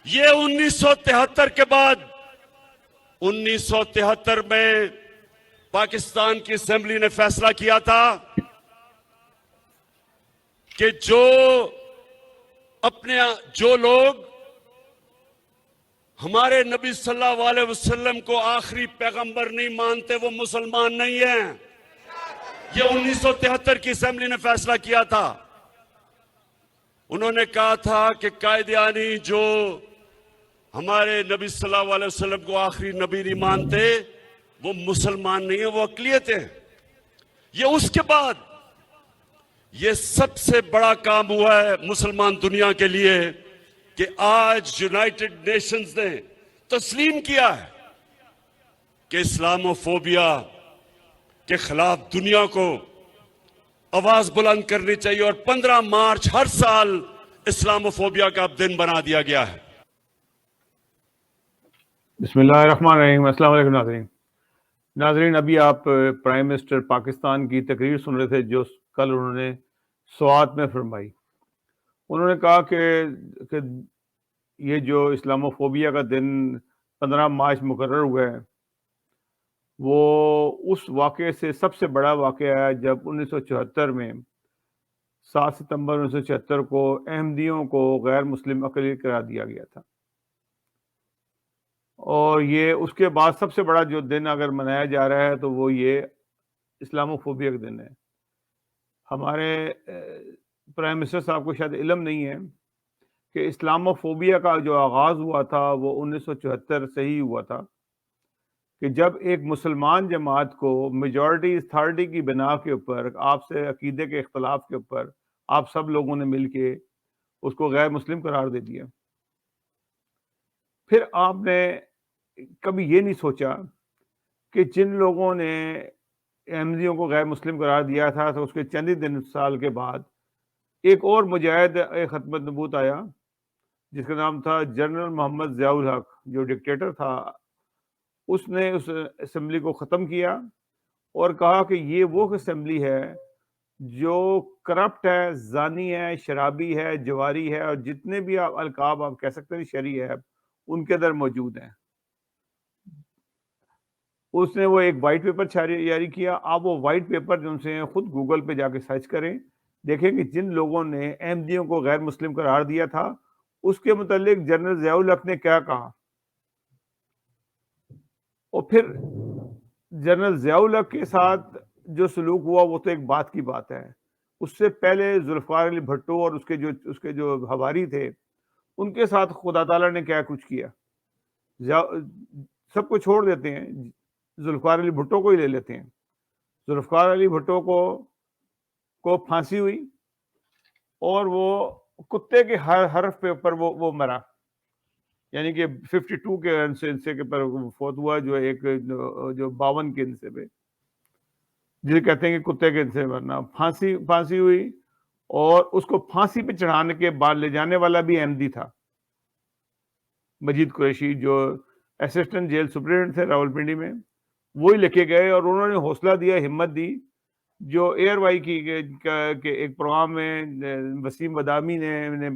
یہ 1973 کے بعد 1973 میں پاکستان کی اسمبلی نے فیصلہ کیا تھا کہ جو لوگ ہمارے نبی صلی اللہ علیہ وسلم کو آخری پیغمبر نہیں مانتے وہ مسلمان نہیں ہیں. یہ 1973 کی اسمبلی نے فیصلہ کیا تھا. انہوں نے کہا تھا کہ قائدیانی جو ہمارے نبی صلی اللہ علیہ وسلم کو آخری نبی نہیں مانتے وہ مسلمان نہیں ہیں، وہ اقلیت ہیں. یہ اس کے بعد یہ سب سے بڑا کام ہوا ہے مسلمان دنیا کے لیے کہ آج یونائٹڈ نیشنز نے تسلیم کیا ہے کہ اسلاموفوبیا کے خلاف دنیا کو آواز بلند کرنی چاہیے، اور 15 مارچ ہر سال اسلاموفوبیا کا دن بنا دیا گیا ہے. بسم اللہ الرحمن الرحیم. السلام علیکم ناظرین. ابھی آپ پرائم منسٹر پاکستان کی تقریر سن رہے تھے جو کل انہوں نے سوات میں فرمائی. انہوں نے کہا کہ یہ جو اسلاموفوبیا کا دن 15 مارچ مقرر ہوا ہے وہ اس واقعے سے سب سے بڑا واقعہ ہے جب 1974 میں 7 ستمبر 1976 کو احمدیوں کو غیر مسلم اقلیت قرار دیا گیا تھا. اور یہ اس کے بعد سب سے بڑا جو دن اگر منایا جا رہا ہے تو وہ یہ اسلاموفوبیا کا دن ہے. ہمارے پرائم منسٹر صاحب کو شاید علم نہیں ہے کہ اسلاموفوبیا کا جو آغاز ہوا تھا وہ 1974 سے ہی ہوا تھا کہ جب ایک مسلمان جماعت کو میجورٹی اتھارٹی کی بنا کے اوپر آپ سے عقیدے کے اختلاف کے اوپر آپ سب لوگوں نے مل کے اس کو غیر مسلم قرار دے دیا. پھر آپ نے کبھی یہ نہیں سوچا کہ جن لوگوں نے احمدیوں کو غیر مسلم قرار دیا تھا تو اس کے چند ہی سال کے بعد ایک اور مجاہد ختم نبوت آیا جس کا نام تھا جنرل محمد ضیاء الحق جو ڈکٹیٹر تھا. اس نے اس اسمبلی کو ختم کیا اور کہا کہ یہ وہ اسمبلی ہے جو کرپٹ ہے، زانی ہے، شرابی ہے، جواری ہے، اور جتنے بھی آپ القاب آپ کہہ سکتے ہیں شرعی ہے ان کے اندر موجود ہیں. اس نے وہ ایک وائٹ پیپر جاری کیا. آپ وہ وائٹ پیپر جو سے خود گوگل پہ جا کے سرچ کریں، دیکھیں کہ جن لوگوں نے احمدیوں کو غیر مسلم قرار دیا تھا اس کے متعلق جنرل ضیاء الحق نے کیا کہا. اور پھر جنرل ضیاء الحق کے ساتھ جو سلوک ہوا وہ تو ایک بات کی بات ہے. اس سے پہلے ذوالفقار علی بھٹو اور اس کے جو حواری تھے ان کے ساتھ خدا تعالیٰ نے کیا کچھ کیا. سب کو چھوڑ دیتے ہیں، ذوالفقار علی بھٹو کو ہی لے لیتے ہیں. ذوالفقار علی بھٹو کو پھانسی ہوئی اور وہ کتے کے ہر حرف پہ اوپر وہ مرا، یعنی کہ 52 کے ہنسے کے پر فوت ہوا، جو 52 کے ہنسے پہ جسے کہتے ہیں کہ کتے کے ہنسے مرنا. پھانسی ہوئی اور اس کو پھانسی پہ چڑھانے کے بعد لے جانے والا بھی احمدی تھا، مجید قریشی جو اسسٹنٹ جیل سپرنٹینڈنٹ تھے راولپنڈی میں. وہی لے کے گئے اور انہوں نے حوصلہ دیا، ہمت دی. جو ایئر وائی کی کہ ایک پروگرام میں وسیم بدامی نے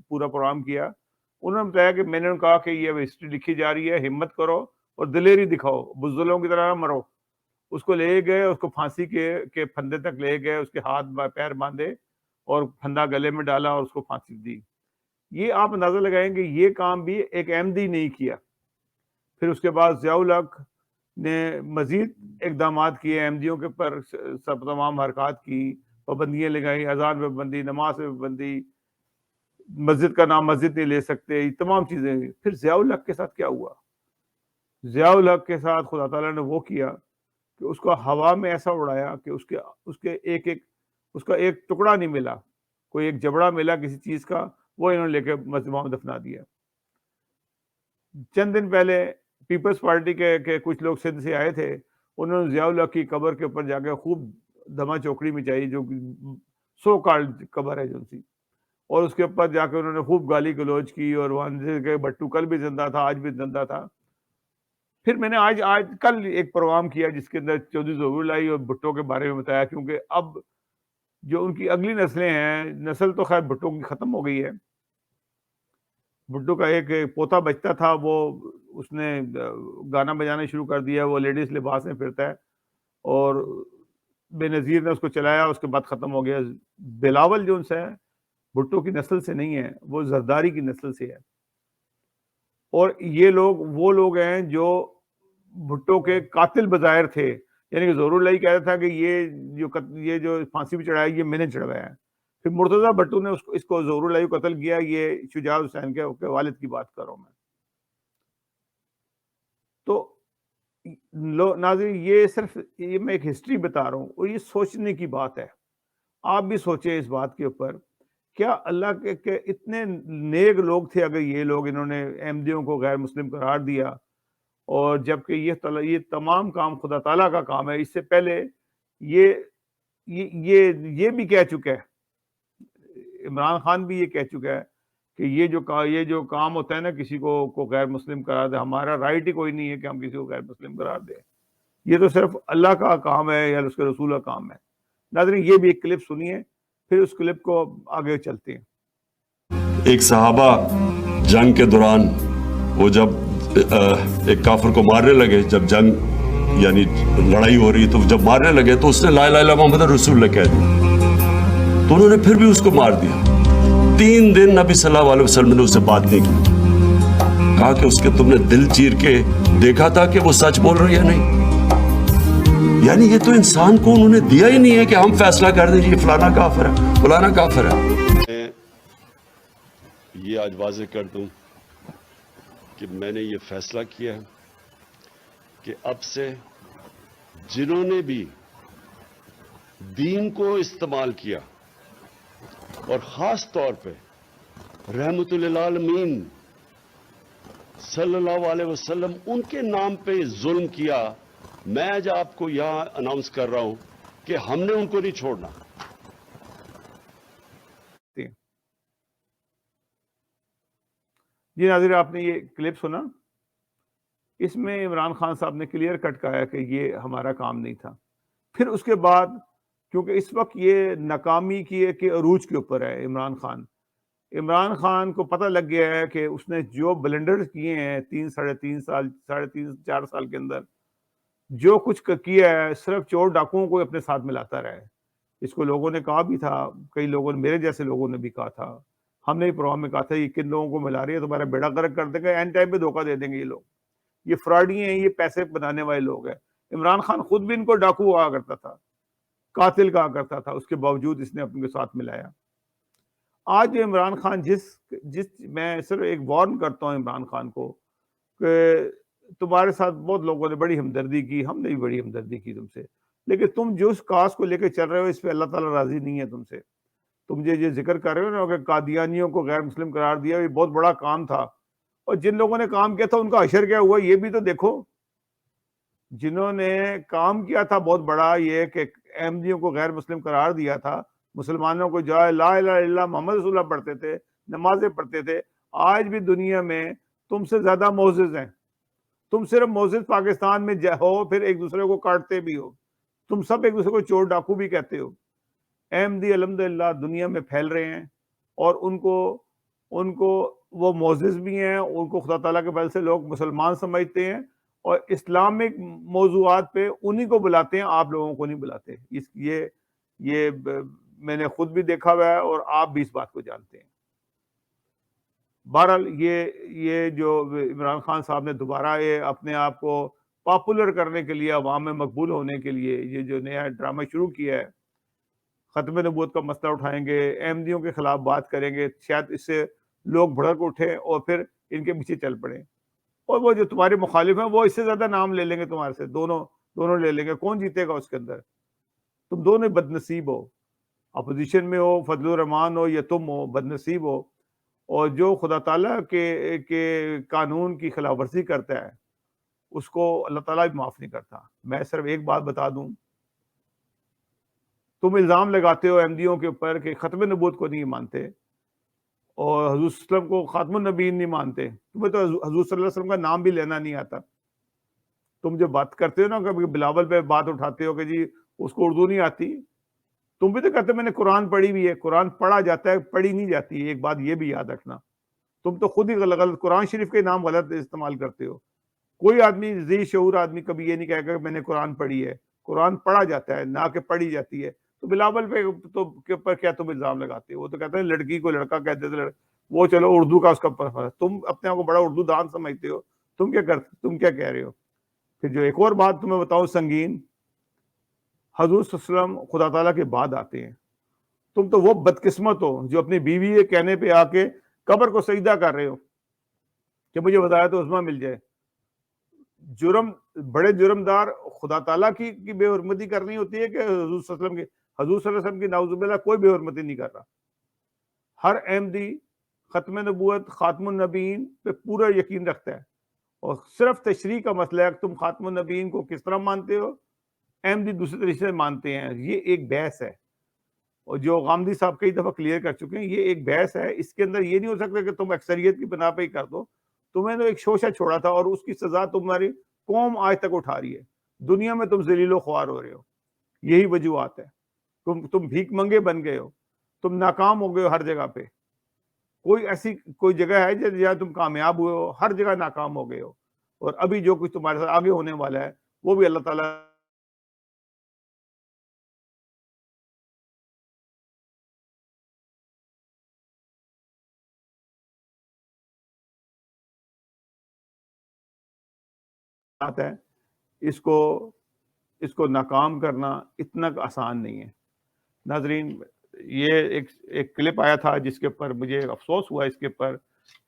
پورا پروگرام کیا. انہوں نے بتایا کہ میں نے کہا کہ یہ ہسٹری لکھی جا رہی ہے، ہمت کرو اور دلیری دکھاؤ، بزدلوں کی طرح نہ مرو. اس کو لے گئے، اس کو پھانسی کے پھندے تک لے گئے، اس کے ہاتھ پیر باندھے اور پھندا گلے میں ڈالا اور اس کو پھانسی دی. یہ آپ اندازہ لگائیں گے یہ کام بھی ایک احمدی نہیں کیا. پھر اس کے بعد ضیاء الحق نے مزید اقدامات کیے احمدیوں کے پر، سب تمام حرکات کی، پابندیاں لگائی، اذان پہ پابندی، نماز پہ پابندی، مسجد کا نام مسجد نہیں لے سکتے، یہ تمام چیزیں. پھر ضیاء الحق کے ساتھ کیا ہوا؟ ضیاء الحق کے ساتھ خدا تعالیٰ نے وہ کیا کہ اس کو ہوا میں ایسا اڑایا کہ اس کا ایک ٹکڑا نہیں ملا، کوئی ایک جبڑا ملا کسی چیز کا، وہ انہوں نے لے کے مسجد میں دفنا دیا. چند دن پہلے پیپلز پارٹی کے کچھ لوگ سندھ سے آئے تھے، انہوں نے ضیاء الحق کی قبر کے اوپر جا کے خوب دھما چوکڑی مچائی، جو سو کالڈ قبر ہے جو سی، اور اس کے اوپر جا کے انہوں نے خوب گالی گلوچ کی، اور وہاں سے بٹو کل بھی زندہ تھا، آج بھی زندہ تھا. پھر میں نے آج کل ایک پروگرام کیا جس کے اندر چودھری ظہور اللہ اور بھٹو کے بارے میں بتایا، کیونکہ اب جو ان کی اگلی نسلیں ہیں، نسل تو خیر بھٹو کی ختم ہو گئی ہے، بھٹو کا ایک پوتا بچتا تھا، وہ اس نے گانا بجانا شروع کر دیا، وہ لیڈیز لباس میں پھرتا ہے، اور بے نظیر نے اس کو چلایا، اس کے بعد ختم ہو گیا۔ بلاول جو ان سے ہے بھٹو کی نسل سے نہیں ہے، وہ زرداری کی نسل سے ہے، اور یہ لوگ وہ لوگ ہیں جو بھٹو کے قاتل بظاہر تھے، یعنی کہ ظہور اللہ کہہ رہا تھا کہ یہ جو پھانسی پہ چڑھایا یہ میں نے چڑھوایا ہے، پھر مرتضیٰ بھٹو نے اس کو ظہور اللہ کو قتل کیا۔ یہ شجاع حسین کے والد کی بات کر رہا ہوں میں۔ تو ناظرین، یہ صرف یہ میں ایک ہسٹری بتا رہا ہوں، اور یہ سوچنے کی بات ہے۔ آپ بھی سوچیں اس بات کے اوپر، کیا اللہ کے اتنے نیک لوگ تھے اگر یہ لوگ انہوں نے احمدیوں کو غیر مسلم قرار دیا، اور جبکہ یہ تمام کام خدا تعالیٰ کا کام ہے۔ اس سے پہلے یہ بھی کہہ چکا ہے، عمران خان بھی یہ کہہ چکا ہے کہ یہ جو کام ہوتا ہے نا، کسی کو غیر مسلم قرار دے، ہمارا رائٹ ہی کوئی نہیں ہے کہ ہم کسی کو غیر مسلم قرار دیں، یہ تو صرف اللہ کا کام ہے یا اس کے رسول کا کام ہے۔ ناظرین، یہ بھی ایک کلپ سنیے، پھر اس کلپ کو آگے چلتے ہیں۔ ایک صحابہ جنگ کے دوران وہ جب ایک کافر کو مارنے لگے، جب جنگ یعنی لڑائی ہو رہی تو جب مارنے لگے تو اس نے لا الہ الا محمد رسول اللہ کہہ دیا، تو انہوں نے پھر بھی اس کو مار دیا۔ 3 دن نبی صلی اللہ علیہ وسلم نے اس سے بات نہیں کی، کہا کہ اس کے تم نے دل چیر کے دیکھا تھا کہ وہ سچ بول رہی ہے نہیں؟ یعنی یہ تو انسان کو انہوں نے دیا ہی نہیں ہے کہ ہم فیصلہ کر دیں یہ فلانا کافر ہے فلانا کافر ہے۔ میں یہ آج واضح کر دوں کہ میں نے یہ فیصلہ کیا ہے کہ اب سے جنہوں نے بھی دین کو استعمال کیا، اور خاص طور پہ رحمت للعالمین صلی اللہ علیہ وسلم ان کے نام پہ ظلم کیا، میں آج آپ کو یہاں اناؤنس کر رہا ہوں کہ ہم نے ان کو نہیں چھوڑنا۔ جی ناظرین، آپ نے یہ کلپ سنا، اس میں عمران خان صاحب نے کلیئر کٹ کہا ہے کہ یہ ہمارا کام نہیں تھا۔ پھر اس کے بعد، کیونکہ اس وقت یہ ناکامی کی کے عروج کے اوپر ہے، عمران خان کو پتہ لگ گیا ہے کہ اس نے جو بلنڈر کیے ہیں 3 ساڑھے 3 4 سال کے اندر، جو کچھ کیا ہے، صرف چور ڈاکوؤں کو اپنے ساتھ ملاتا رہا ہے۔ اس کو لوگوں نے کہا بھی تھا، کئی لوگوں نے، میرے جیسے لوگوں نے بھی کہا تھا، ہم نے پروگرام میں کہا تھا یہ کن لوگوں کو ملا رہی ہے، تمہارا بیڑا غرق کر دیں گے، اینڈ ٹائم پہ دھوکہ دے دیں گے یہ لوگ، یہ فراڈی ہیں، یہ پیسے بنانے والے لوگ ہیں۔ عمران خان خود بھی ان کو ڈاکو کہا کرتا تھا، قاتل کہا کرتا تھا، اس کے باوجود اس نے اپنے ساتھ ملایا۔ آج عمران خان میں صرف ایک وارن کرتا ہوں عمران خان کو کہ تمہارے ساتھ بہت لوگوں نے بڑی ہمدردی کی، ہم نے بھی بڑی ہمدردی کی تم سے، لیکن تم جو اس کاز کو لے کے چل رہے ہو اس پہ اللہ تعالیٰ راضی نہیں ہے تم سے۔ تم یہ ذکر کر رہے ہو نا کہ قادیانیوں کو غیر مسلم قرار دیا، یہ بہت بڑا کام تھا، اور جن لوگوں نے کام کیا تھا ان کا حشر کیا ہوا یہ بھی تو دیکھو۔ جنہوں نے کام کیا تھا بہت بڑا، یہ کہ احمدیوں کو غیر مسلم قرار دیا تھا، مسلمانوں کو جو ہے لا الہ الا اللہ محمد رسول اللہ پڑھتے تھے، نمازیں پڑھتے تھے، آج بھی دنیا میں تم سے زیادہ معزز ہیں۔ تم صرف معزز پاکستان میں ہو، پھر ایک دوسرے کو کاٹتے بھی ہو، تم سب ایک دوسرے کو چور ڈاکو بھی کہتے ہو۔ احمدی الحمدللہ دنیا میں پھیل رہے ہیں، اور ان کو وہ معزز بھی ہیں، ان کو خدا تعالیٰ کے فضل سے لوگ مسلمان سمجھتے ہیں، اور اسلامک موضوعات پہ انہی کو بلاتے ہیں، آپ لوگوں کو نہیں بلاتے۔ یہ میں نے خود بھی دیکھا ہوا ہے، اور آپ بھی اس بات کو جانتے ہیں۔ بہرحال یہ جو عمران خان صاحب نے دوبارہ یہ اپنے آپ کو پاپولر کرنے کے لیے، عوام میں مقبول ہونے کے لیے یہ جو نیا ڈرامہ شروع کیا ہے، ختم نبوت کا مسئلہ اٹھائیں گے، احمدیوں کے خلاف بات کریں گے، شاید اس سے لوگ بھڑک اٹھیں اور پھر ان کے پیچھے چل پڑیں، اور وہ جو تمہارے مخالف ہیں وہ اس سے زیادہ نام لے لیں گے تمہارے سے، دونوں لے لیں گے۔ کون جیتے گا اس کے اندر؟ تم دونوں بد نصیب ہو، اپوزیشن میں ہو، فضل الرحمان ہو یا تم ہو، بد نصیب ہو، اور جو خدا تعالیٰ کے قانون کی خلاف ورزی کرتا ہے اس کو اللہ تعالیٰ بھی معاف نہیں کرتا۔ میں صرف ایک بات بتا دوں، تم الزام لگاتے ہو احمدیوں کے اوپر کہ ختم نبوت کو نہیں مانتے، اور حضور صلی اللہ علیہ وسلم کو خاتم النبیین نہیں مانتے، تمہیں تو حضور صلی اللہ علیہ وسلم کا نام بھی لینا نہیں آتا۔ تم جو بات کرتے ہو نا، کبھی بلاول پہ بات اٹھاتے ہو کہ جی اس کو اردو نہیں آتی، تم بھی تو کہتے میں نے قرآن پڑھی بھی ہے، قرآن پڑھا جاتا ہے، پڑھی نہیں جاتی، ایک بات یہ بھی یاد رکھنا۔ تم تو خود ہی غلط قرآن شریف کے نام غلط استعمال کرتے ہو. کوئی آدمی ذی شعور آدمی کبھی یہ نہیں کہے گا کہ میں نے قرآن پڑھی ہے. قرآن پڑھا جاتا ہے نہ کہ پڑھی جاتی ہے. تو بلاول پہ تو کے اوپر کیا تم الزام لگاتے ہو؟ وہ تو کہتے ہیں لڑکی کو لڑکا کہتے تھے, وہ چلو اردو کا اس کا فرق. تم اپنے آپ کو بڑا اردو دان سمجھتے ہو, تم کیا کرتے, تم کیا کہہ رہے ہو؟ پھر جو ایک اور بات تمہیں بتاؤں سنگین, حضور صلی اللہ علیہ وسلم خدا تعالیٰ کے بعد آتے ہیں. تم تو وہ بدقسمت ہو جو اپنی بیوی کے کہنے پہ آ کے قبر کو سجدہ کر رہے ہو کہ مجھے ہدایت عظمیٰ مل جائے. جرم, بڑے جرمدار خدا تعالیٰ کی بے حرمتی کرنی ہوتی ہے کہ حضور صلی اللہ علیہ وسلم کی؟ حضور صلی اللہ علیہ وسلم کی نعوذ باللہ کوئی بے حرمتی نہیں کر رہا. ہر احمدی ختم نبوت خاتم النبیین پہ پورا یقین رکھتا ہے, اور صرف تشریح کا مسئلہ ہے کہ تم خاتم النبیین کو کس طرح مانتے ہو, احمدی دوسرے طریقے سے مانتے ہیں. یہ ایک بحث ہے, اور جو غامدی صاحب کئی دفعہ کلیئر کر چکے ہیں, یہ ایک بحث ہے. اس کے اندر یہ نہیں ہو سکتا کہ تم اکثریت کی بنا پہ ہی کر دو. تمہیں تو ایک شوشہ چھوڑا تھا اور اس کی سزا تمہاری قوم آج تک اٹھا رہی ہے. دنیا میں تم ذلیل و خوار ہو رہے ہو, یہی وجوہات ہے. تم بھیک منگے بن گئے ہو, تم ناکام ہو گئے ہو ہر جگہ پہ. کوئی ایسی کوئی جگہ ہے جہاں تم کامیاب ہوئے ہو؟ ہر جگہ ناکام ہو گئے ہو. اور ابھی جو کچھ تمہارے ساتھ آگے ہونے والا ہے وہ بھی اللہ تعالیٰ ہے. اس کو ناکام کرنا اتنا آسان نہیں ہے. ناظرین, یہ ایک کلپ آیا تھا جس کے اوپر مجھے افسوس ہوا اس کے اوپر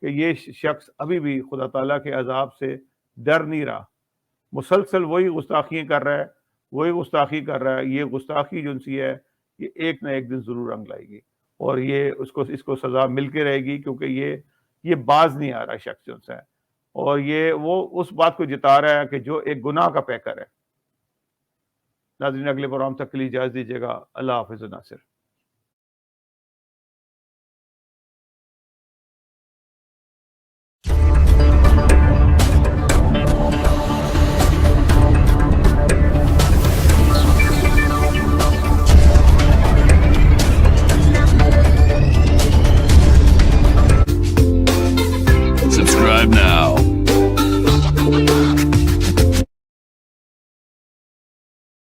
کہ یہ شخص ابھی بھی خدا تعالیٰ کے عذاب سے ڈر نہیں رہا. مسلسل وہی گستاخیاں کر رہا ہے, وہی گستاخی کر رہا ہے. یہ گستاخی جو سی ہے یہ ایک نہ ایک دن ضرور رنگ لائے گی, اور یہ اس کو سزا مل کے رہے گی, کیونکہ یہ باز نہیں آ رہا شخص جو ہے, اور یہ وہ اس بات کو جتا رہا ہے کہ جو ایک گناہ کا پیکر ہے. ناظرین, اگلے پروگرام تک کے لیے اجازت دیجیے گا. اللہ حافظ. ناصر.